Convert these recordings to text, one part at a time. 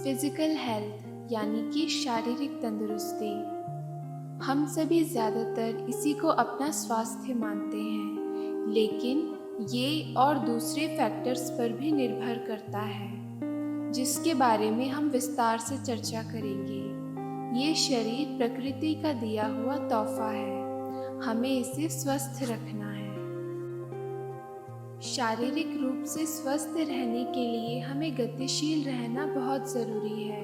Physical health यानी कि शारीरिक तंदुरुस्ती। हम सभी ज़्यादातर इसी को अपना स्वास्थ्य मानते हैं, लेकिन ये और दूसरे फैक्टर्स पर भी निर्भर करता है, जिसके बारे में हम विस्तार से चर्चा करेंगे। ये शरीर प्रकृति का दिया हुआ तोहफा है, हमें इसे स्वस्थ रखना है। शारीरिक रूप से स्वस्थ रहने के लिए हमें गतिशील रहना बहुत ज़रूरी है।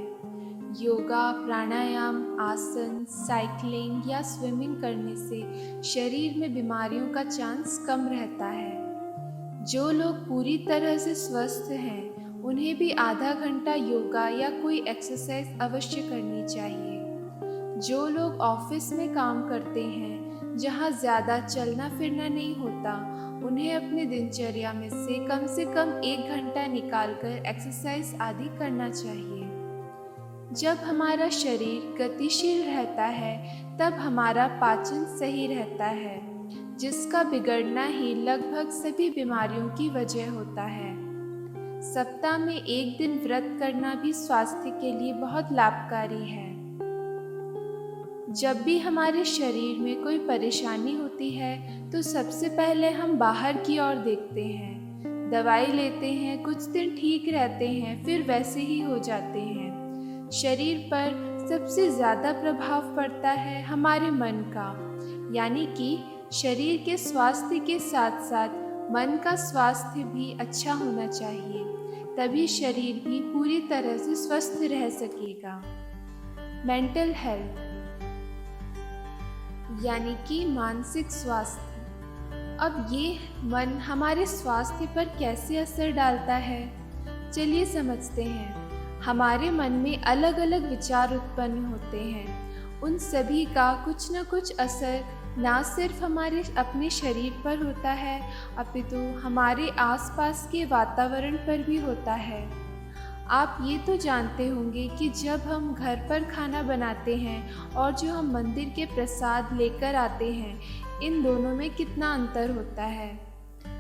योगा, प्राणायाम, आसन, साइकिलिंग या स्विमिंग करने से शरीर में बीमारियों का चांस कम रहता है। जो लोग पूरी तरह से स्वस्थ हैं, उन्हें भी आधा घंटा योगा या कोई एक्सरसाइज अवश्य करनी चाहिए। जो लोग ऑफिस में काम करते हैं, जहां ज़्यादा चलना फिरना नहीं होता, उन्हें अपने दिनचर्या में से कम 1 घंटा निकालकर एक्सरसाइज आदि करना चाहिए। जब हमारा शरीर गतिशील रहता है, तब हमारा पाचन सही रहता है, जिसका बिगड़ना ही लगभग सभी बीमारियों की वजह होता है। सप्ताह में 1 दिन व्रत करना भी स्वास्थ्य के लिए बहुत लाभकारी है। जब भी हमारे शरीर में कोई परेशानी होती है, तो सबसे पहले हम बाहर की ओर देखते हैं, दवाई लेते हैं, कुछ दिन ठीक रहते हैं, फिर वैसे ही हो जाते हैं। शरीर पर सबसे ज़्यादा प्रभाव पड़ता है हमारे मन का, यानी कि शरीर के स्वास्थ्य के साथ साथ मन का स्वास्थ्य भी अच्छा होना चाहिए, तभी शरीर भी पूरी तरह से स्वस्थ रह सकेगा। मेंटल हेल्थ यानी कि मानसिक स्वास्थ्य। अब ये मन हमारे स्वास्थ्य पर कैसे असर डालता है, चलिए समझते हैं। हमारे मन में अलग अलग विचार उत्पन्न होते हैं। उन सभी का कुछ न कुछ असर ना सिर्फ हमारे अपने शरीर पर होता है, अपितु हमारे आसपास के वातावरण पर भी होता है। आप ये तो जानते होंगे कि जब हम घर पर खाना बनाते हैं और जो हम मंदिर के प्रसाद लेकर आते हैं, इन दोनों में कितना अंतर होता है।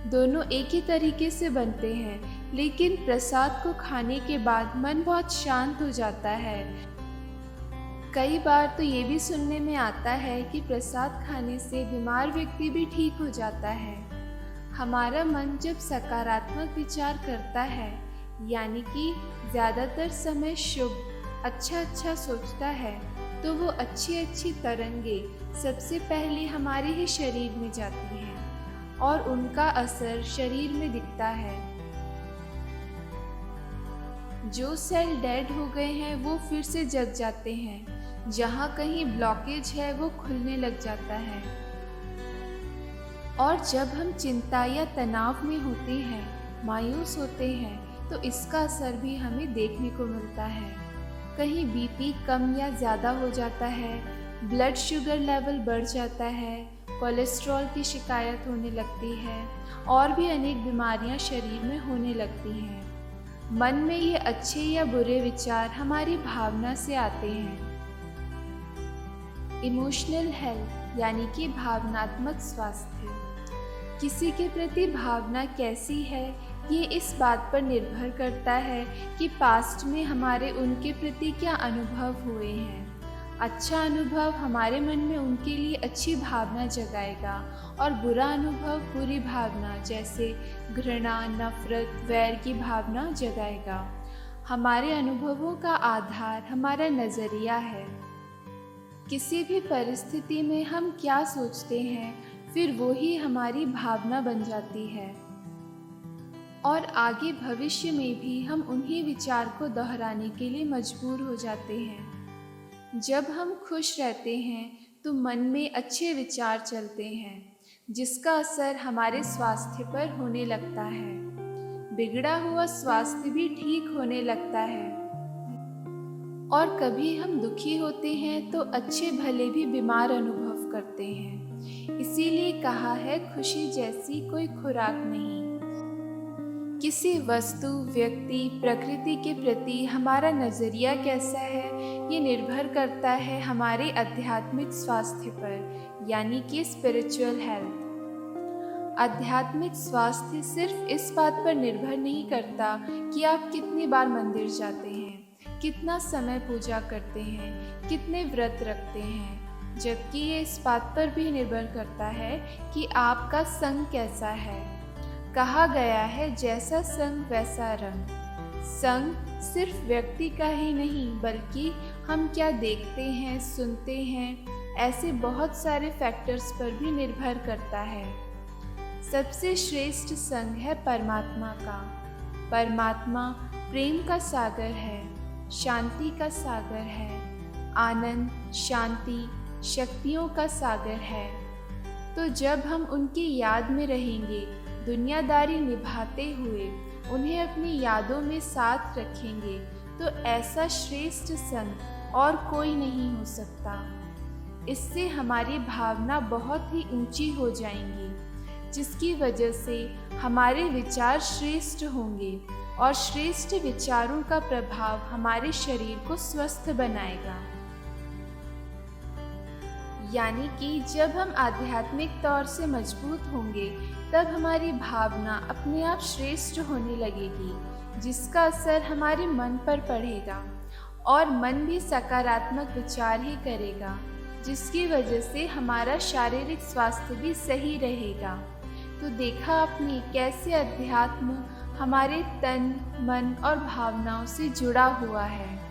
दोनों एक ही तरीके से बनते हैं, लेकिन प्रसाद को खाने के बाद मन बहुत शांत हो जाता है। कई बार तो ये भी सुनने में आता है कि प्रसाद खाने से बीमार व्यक्ति भी ठीक हो जाता है। हमारा मन जब सकारात्मक विचार करता है, यानी कि ज़्यादातर समय शुभ अच्छा सोचता है, तो वो अच्छी तरंगें सबसे पहले हमारे ही शरीर में जाती हैं और उनका असर शरीर में दिखता है। जो सेल डेड हो गए हैं, वो फिर से जग जाते हैं। जहाँ कहीं ब्लॉकेज है, वो खुलने लग जाता है। और जब हम चिंता या तनाव में होते हैं, मायूस होते हैं, तो इसका असर भी हमें देखने को मिलता है। कहीं बीपी कम या ज़्यादा हो जाता है, ब्लड शुगर लेवल बढ़ जाता है, कोलेस्ट्रॉल की शिकायत होने लगती है और भी अनेक बीमारियां शरीर में होने लगती हैं। मन में ये अच्छे या बुरे विचार हमारी भावना से आते हैं। इमोशनल हेल्थ यानी कि भावनात्मक स्वास्थ्य। किसी के प्रति भावना कैसी है, ये इस बात पर निर्भर करता है कि पास्ट में हमारे उनके प्रति क्या अनुभव हुए हैं। अच्छा अनुभव हमारे मन में उनके लिए अच्छी भावना जगाएगा और बुरा अनुभव बुरी भावना जैसे घृणा, नफरत, वैर की भावना जगाएगा। हमारे अनुभवों का आधार हमारा नज़रिया है। किसी भी परिस्थिति में हम क्या सोचते हैं, फिर वो ही हमारी भावना बन जाती है और आगे भविष्य में भी हम उन्हीं विचार को दोहराने के लिए मजबूर हो जाते हैं। जब हम खुश रहते हैं तो मन में अच्छे विचार चलते हैं, जिसका असर हमारे स्वास्थ्य पर होने लगता है। बिगड़ा हुआ स्वास्थ्य भी ठीक होने लगता है। और कभी हम दुखी होते हैं तो अच्छे भले भी बीमार अनुभव करते हैं। इसीलिए कहा है, खुशी जैसी कोई खुराक नहीं। किसी वस्तु, व्यक्ति, प्रकृति के प्रति हमारा नज़रिया कैसा है, ये निर्भर करता है हमारे आध्यात्मिक स्वास्थ्य पर, यानी कि स्पिरिचुअल हेल्थ। आध्यात्मिक स्वास्थ्य सिर्फ इस बात पर निर्भर नहीं करता कि आप कितनी बार मंदिर जाते हैं कितना समय पूजा करते हैं, कितने व्रत रखते हैं, जबकि ये इस बात पर भी निर्भर करता है कि आपका संग कैसा है। कहा गया है, जैसा संग वैसा रंग। संग सिर्फ व्यक्ति का ही नहीं, बल्कि हम क्या देखते हैं, सुनते हैं, ऐसे बहुत सारे फैक्टर्स पर भी निर्भर करता है। सबसे श्रेष्ठ संग है परमात्मा का। परमात्मा प्रेम का सागर है, शांति का सागर है, आनंद, शांति, शक्तियों का सागर है। तो जब हम उनकी याद में रहेंगे, दुनियादारी निभाते हुए उन्हें अपनी यादों में साथ रखेंगे, तो ऐसा श्रेष्ठ संग और कोई नहीं हो सकता। इससे हमारी भावना बहुत ही ऊंची हो जाएंगी, जिसकी वजह से हमारे विचार श्रेष्ठ होंगे और श्रेष्ठ विचारों का प्रभाव हमारे शरीर को स्वस्थ बनाएगा। यानी कि जब हम आध्यात्मिक तौर से मजबूत होंगे, तब हमारी भावना अपने आप श्रेष्ठ होने लगेगी, जिसका असर हमारे मन पर पड़ेगा और मन भी सकारात्मक विचार ही करेगा, जिसकी वजह से हमारा शारीरिक स्वास्थ्य भी सही रहेगा। तो देखा आपने कैसे अध्यात्म हमारे तन, मन और भावनाओं से जुड़ा हुआ है।